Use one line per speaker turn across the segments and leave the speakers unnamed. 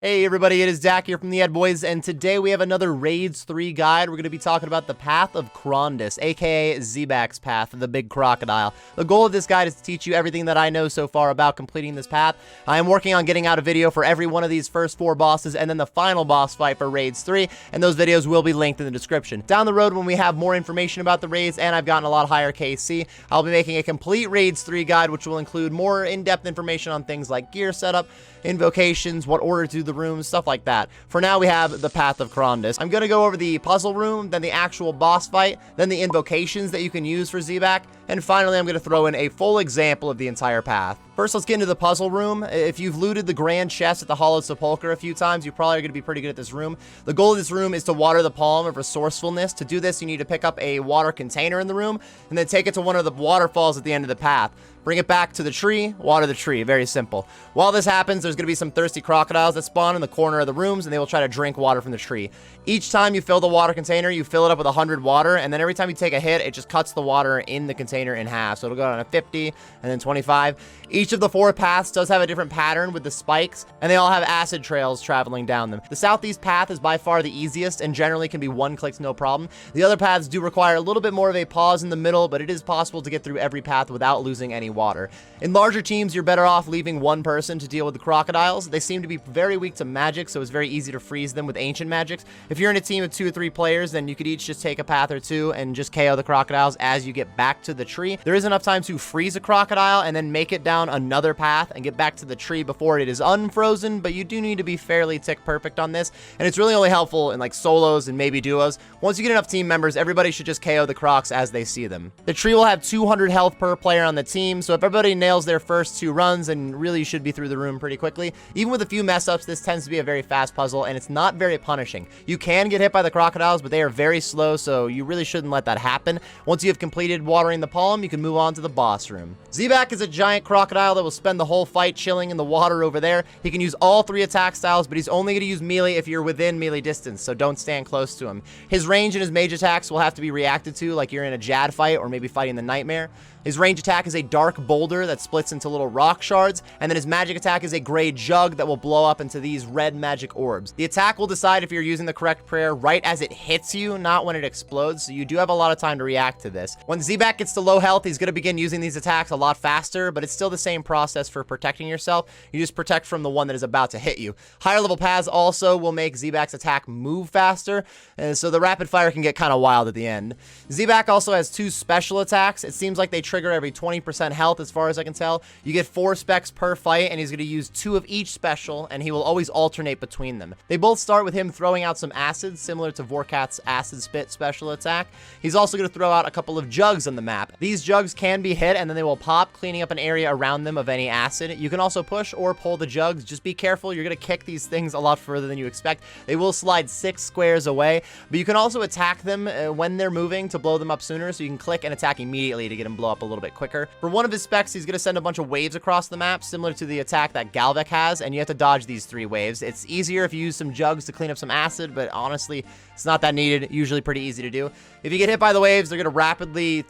Hey everybody, it is Dak here from the Ed Boys, and today we have another Raids 3 guide. We're going to be talking about the Path of Crondis, a.k.a. Zebak's Path, the big crocodile. The goal of this guide is to teach you everything that I know so far about completing this path. I am working on getting out a video for every one of these first 4 bosses, and then the final boss fight for Raids 3, and those videos will be linked in the description. Down the road, when we have more information about the raids, and I've gotten a lot higher KC, I'll be making a complete Raids 3 guide, which will include more in-depth information on things like gear setup, invocations, what order to the rooms, stuff like that. For now, we have the Path of Crondis. I'm going to go over the puzzle room, then the actual boss fight, then the invocations that you can use for Zebak, and finally, I'm going to throw in a full example of the entire path. First, let's get into the puzzle room. If you've looted the grand chest at the Hollowed Sepulchre a few times, you probably are going to be pretty good at this room. The goal of this room is to water the palm of resourcefulness. To do this, you need to pick up a water container in the room, and then take it to one of the waterfalls at the end of the path. Bring it back to the tree, water the tree. Very simple. While this happens, there's going to be some thirsty crocodiles that spawn in the corner of the rooms, and they will try to drink water from the tree. Each time you fill the water container, you fill it up with 100 water, and then every time you take a hit, it just cuts the water in the container in half. So it'll go down to 50, and then 25. Each of the 4 paths does have a different pattern with the spikes, and they all have acid trails traveling down them. The southeast path is by far the easiest, and generally can be one-clicked no problem. The other paths do require a little bit more of a pause in the middle, but it is possible to get through every path without losing any water. In larger teams, you're better off leaving one person to deal with the crocodiles. They seem to be very weak to magic, so it's very easy to freeze them with ancient magics. If you're in a team of 2 or 3 players, then you could each just take a path or 2 and just KO the crocodiles as you get back to the tree. There is enough time to freeze a crocodile and then make it down another path and get back to the tree before it is unfrozen, but you do need to be fairly tick perfect on this, and it's really only helpful in like solos and maybe duos. Once you get enough team members, everybody should just KO the crocs as they see them. The tree will have 200 health per player on the team, so if everybody nails their first 2 runs, and really you should be through the room pretty quickly. Even with a few mess ups, this tends to be a very fast puzzle, and it's not very punishing. You can get hit by the crocodiles, but they are very slow, so you really shouldn't let that happen. Once you have completed watering the palm, you can move on to the boss room. Zebak is a giant crocodile that will spend the whole fight chilling in the water over there. He can use all 3 attack styles, but he's only going to use melee if you're within melee distance, so don't stand close to him. His range and his mage attacks will have to be reacted to, like you're in a Jad fight or maybe fighting the Nightmare. His range attack is a dark boulder that splits into little rock shards, and then his magic attack is a gray jug that will blow up into these red magic orbs. The attack will decide if you're using the correct prayer right as it hits you, not when it explodes, so you do have a lot of time to react to this. When Zebak gets to low health, he's going to begin using these attacks a lot faster, but it's still the same process for protecting yourself. You just protect from the one that is about to hit you. Higher level paths also will make Zebak's attack move faster, and so the rapid fire can get kind of wild at the end. Zebak also has 2 special attacks. It seems like they trigger every 20% health as far as I can tell. You get 4 specs per fight, and he's going to use 2 of each special, and he will always alternate between them. They both start with him throwing out some acid, similar to Vorkat's acid spit special attack. He's also going to throw out a couple of jugs on the map. These jugs can be hit, and then they will pop, cleaning up an area around them of any acid. You can also push or pull the jugs. Just be careful. You're going to kick these things a lot further than you expect. They will slide 6 squares away, but you can also attack them when they're moving to blow them up sooner, so you can click and attack immediately to get them blow up a little bit quicker. For one of his specs, he's going to send a bunch of waves across the map, similar to the attack that Galvek has, and you have to dodge these 3 waves. It's easier if you use some jugs to clean up some acid, but honestly, it's not that needed. Usually pretty easy to do. If you get hit by the waves, they're going to rapidly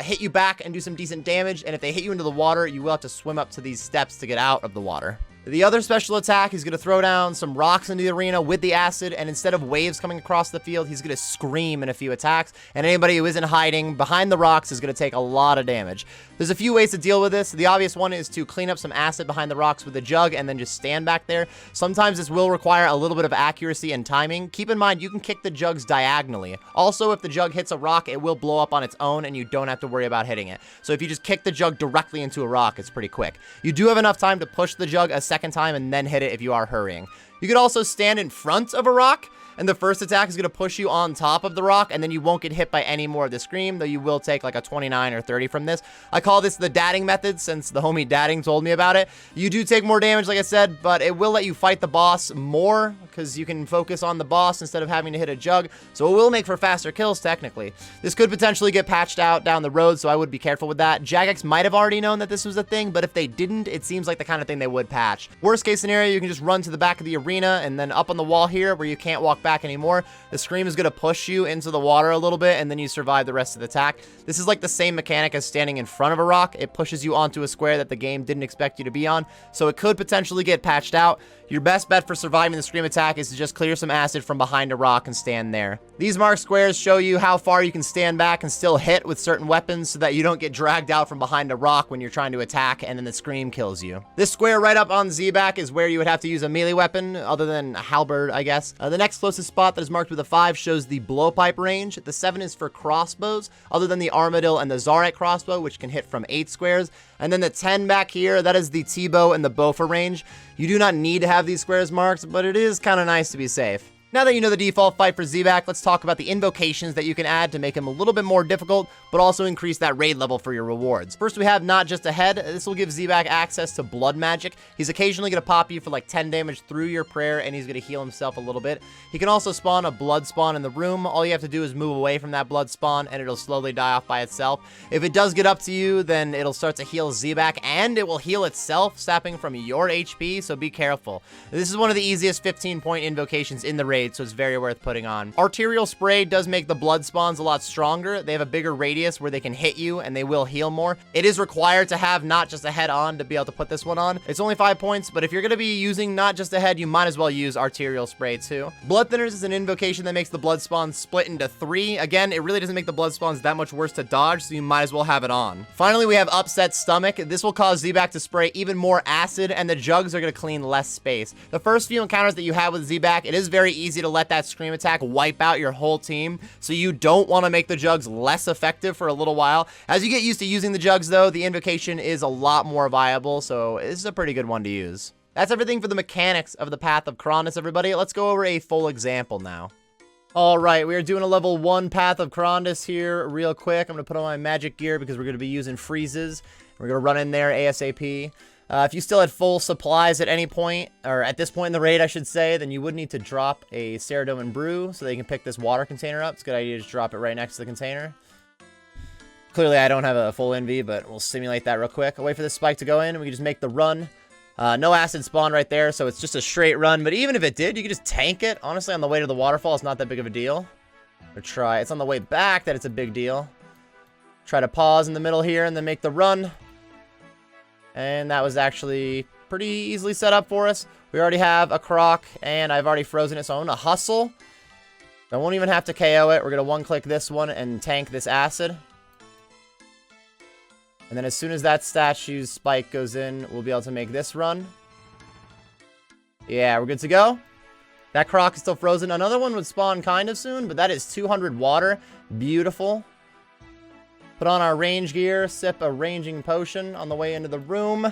hit you back and do some decent damage, and if they hit you into the water, you will have to swim up to these steps to get out of the water. The other special attack, he's going to throw down some rocks into the arena with the acid, and instead of waves coming across the field, he's going to scream in a few attacks, and anybody who isn't hiding behind the rocks is going to take a lot of damage. There's a few ways to deal with this. The obvious one is to clean up some acid behind the rocks with a jug and then just stand back there. Sometimes this will require a little bit of accuracy and timing. Keep in mind, you can kick the jugs diagonally. Also, if the jug hits a rock, it will blow up on its own, and you don't have to worry about hitting it. So if you just kick the jug directly into a rock, it's pretty quick. You do have enough time to push the jug a second time and then hit it if you are hurrying. You could also stand in front of a rock, and the first attack is going to push you on top of the rock, and then you won't get hit by any more of the scream, though you will take like a 29 or 30 from this. I call this the dadding method since the homie dadding told me about it. You do take more damage, like I said, but it will let you fight the boss more because you can focus on the boss instead of having to hit a jug, so it will make for faster kills, technically. This could potentially get patched out down the road, so I would be careful with that. Jagex might have already known that this was a thing, but if they didn't, it seems like the kind of thing they would patch. Worst case scenario, you can just run to the back of the arena, and then up on the wall here, where you can't walk back anymore, the Scream is going to push you into the water a little bit, and then you survive the rest of the attack. This is like the same mechanic as standing in front of a rock. It pushes you onto a square that the game didn't expect you to be on, so it could potentially get patched out. Your best bet for surviving the Scream attack is to just clear some acid from behind a rock and stand there. These marked squares show you how far you can stand back and still hit with certain weapons so that you don't get dragged out from behind a rock when you're trying to attack and then the Scream kills you. This square right up on Zebak is where you would have to use a melee weapon, other than a halberd, I guess. The next closest spot that is marked with a 5 shows the blowpipe range. The 7 is for crossbows, other than the Armadillo and the Zarite crossbow, which can hit from 8 squares. And then the 10 back here, that is the T-bow and the Bofa range. You do not need to have these squares marked, but it is kind of nice to be safe. Now that you know the default fight for Zebak, let's talk about the invocations that you can add to make him a little bit more difficult, but also increase that raid level for your rewards. First, we have Not Just a Head. This will give Zebak access to blood magic. He's occasionally going to pop you for like 10 damage through your prayer, and he's going to heal himself a little bit. He can also spawn a blood spawn in the room. All you have to do is move away from that blood spawn, and it'll slowly die off by itself. If it does get up to you, then it'll start to heal Zebak, and it will heal itself, sapping from your HP, so be careful. This is one of the easiest 15-point invocations in the raid, so it's very worth putting on. Arterial Spray does make the blood spawns a lot stronger. They have a bigger radius where they can hit you and they will heal more. It is required to have Not Just a Head on to be able to put this one on. It's only 5 points, but if you're going to be using Not Just a Head, you might as well use Arterial Spray too. Blood Thinners is an invocation that makes the blood spawns split into 3. Again, it really doesn't make the blood spawns that much worse to dodge, so you might as well have it on. Finally, we have Upset Stomach. This will cause Zebak to spray even more acid, and the jugs are going to clean less space. The first few encounters that you have with Zebak, it is very easy to let that Scream attack wipe out your whole team, so you don't want to make the jugs less effective for a little while. As you get used to using the jugs, though, the invocation is a lot more viable, so this is a pretty good one to use. That's everything for the mechanics of the Path of Crondis, everybody. Let's go over a full example now. Alright, we are doing a level 1 Path of Crondis here real quick. I'm going to put on my magic gear because we're going to be using freezes. We're going to run in there ASAP. If you still had full supplies at any point, or at this point in the raid, I should say, then you would need to drop a Ceradomin Brew so they can pick this water container up. It's a good idea to just drop it right next to the container. Clearly, I don't have a full NV, but we'll simulate that real quick. I'll wait for this spike to go in, and we can just make the run. No acid spawn right there, so it's just a straight run. But even if it did, you could just tank it. Honestly, on the way to the waterfall, it's not that big of a deal. Or try. It's on the way back that it's a big deal. Try to pause in the middle here and then make the run. And that was actually pretty easily set up for us. We already have a croc, and I've already frozen it, so I'm going to hustle. I won't even have to KO it. We're going to one-click this one and tank this acid. And then as soon as that statue's spike goes in, we'll be able to make this run. Yeah, we're good to go. That croc is still frozen. Another one would spawn kind of soon, but that is 200 water. Beautiful. Put on our range gear, sip a ranging potion on the way into the room,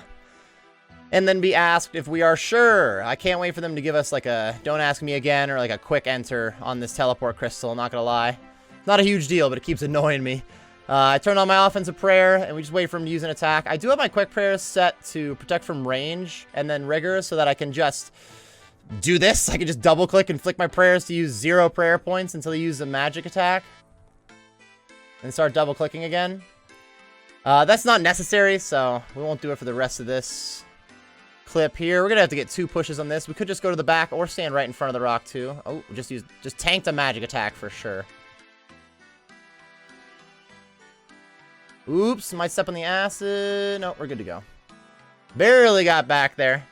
and then be asked if we are sure. I can't wait for them to give us like a don't ask me again or like a quick enter on this teleport crystal, not gonna lie. Not a huge deal, but it keeps annoying me. I turn on my offensive prayer, and we just wait for him to use an attack. I do have my quick prayers set to protect from range and then rigor so that I can just do this. I can just double click and flick my prayers to use 0 prayer points until he uses a magic attack. And start double clicking again. That's not necessary, so we won't do it for the rest of this clip here. We're gonna have to get 2 pushes on this. We could just go to the back or stand right in front of the rock too. Oh, just tanked a magic attack for sure. Oops, might step on the acid. No, we're good to go. Barely got back there.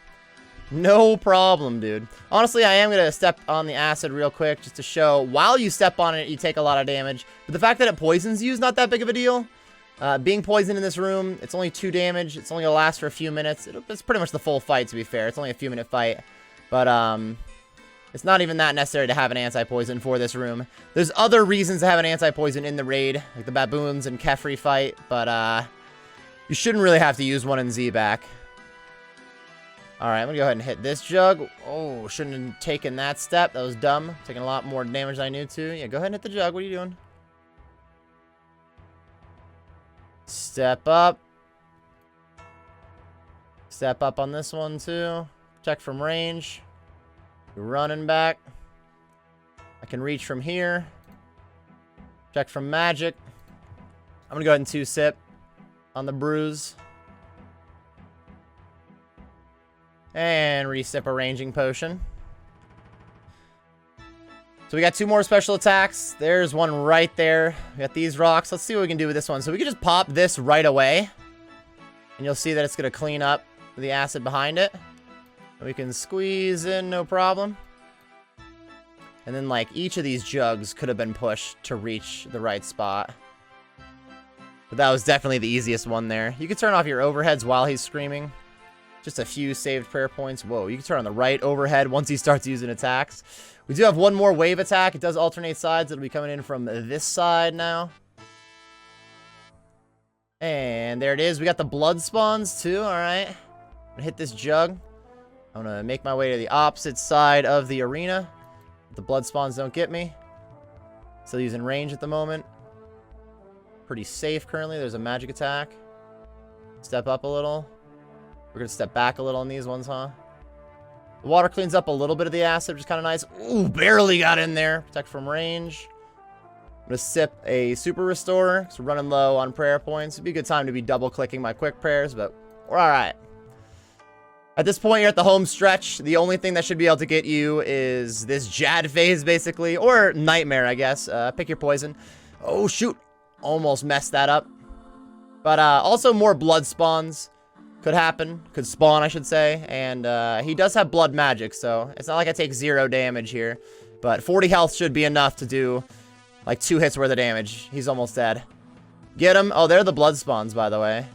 No problem, dude. Honestly, I am going to step on the acid real quick just to show while you step on it, you take a lot of damage. But the fact that it poisons you is not that big of a deal. Being poisoned in this room, it's only 2 damage. It's only going to last for a few minutes. It's pretty much the full fight, to be fair. It's only a few minute fight. But it's not even that necessary to have an anti-poison for this room. There's other reasons to have an anti-poison in the raid, like the baboons and Kefri fight. But you shouldn't really have to use one in Zebak. Alright, I'm gonna go ahead and hit this jug. Oh, shouldn't have taken that step. That was dumb. Taking a lot more damage than I knew to. Yeah, go ahead and hit the jug. What are you doing? Step up. Step up on this one, too. Check from range. Running back. I can reach from here. Check from magic. I'm going to go ahead and 2-sip on the bruise. And re-sip a ranging potion. So we got 2 more special attacks. There's one right there. We got these rocks. Let's see what we can do with this one. So we can just pop this right away. And you'll see that it's going to clean up the acid behind it. We can squeeze in, no problem. And then, like, each of these jugs could have been pushed to reach the right spot. But that was definitely the easiest one there. You can turn off your overheads while he's screaming. Just a few saved prayer points. Whoa, you can turn on the right overhead once he starts using attacks. We do have one more wave attack. It does alternate sides. It'll be coming in from this side now. And there it is. We got the blood spawns too. All right. I'm gonna hit this jug. I'm gonna make my way to the opposite side of the arena. The blood spawns don't get me. Still using range at the moment. Pretty safe currently. There's a magic attack. Step up a little. We're going to step back a little on these ones, huh? The water cleans up a little bit of the acid, which is kind of nice. Ooh, barely got in there. Protect from range. I'm going to sip a super restorer. So running low on prayer points. It'd be a good time to be double clicking my quick prayers, but we're all right. At this point, you're at the home stretch. The only thing that should be able to get you is this Jad phase, basically. Or Nightmare, I guess. Pick your poison. Oh, shoot. Almost messed that up. But also more blood spawns could happen. Could spawn, I should say. And he does have blood magic, so it's not like I take 0 damage here. But 40 health should be enough to do like 2 hits worth of damage. He's almost dead. Get him. Oh, they're the blood spawns, by the way.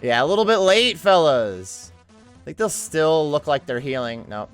Yeah, a little bit late, fellas. I think they'll still look like they're healing. No.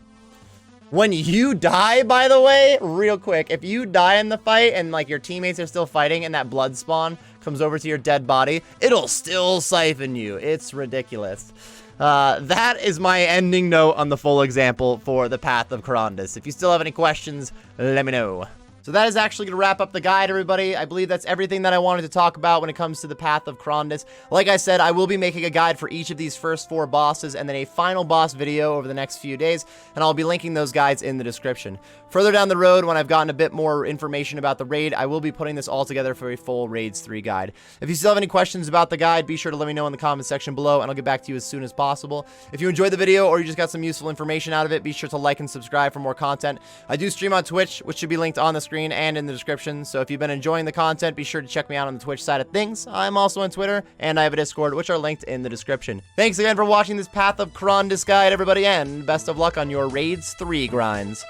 When you die, by the way, real quick, if you die in the fight and, like, your teammates are still fighting and that blood spawn comes over to your dead body, it'll still siphon you. It's ridiculous. That is my ending note on the full example for the Path of Crondis. If you still have any questions, let me know. So that is actually going to wrap up the guide, everybody. I believe that's everything that I wanted to talk about when it comes to the Path of Crondis. Like I said, I will be making a guide for each of these first 4 bosses and then a final boss video over the next few days, and I'll be linking those guides in the description. Further down the road, when I've gotten a bit more information about the raid, I will be putting this all together for a full Raids 3 guide. If you still have any questions about the guide, be sure to let me know in the comment section below, and I'll get back to you as soon as possible. If you enjoyed the video or you just got some useful information out of it, be sure to like and subscribe for more content. I do stream on Twitch, which should be linked on the screen and in the description, so if you've been enjoying the content, be sure to check me out on the Twitch side of things. I'm also on Twitter, and I have a Discord, which are linked in the description. Thanks again for watching this Path of Crondis guide, everybody, and best of luck on your Raids 3 grinds.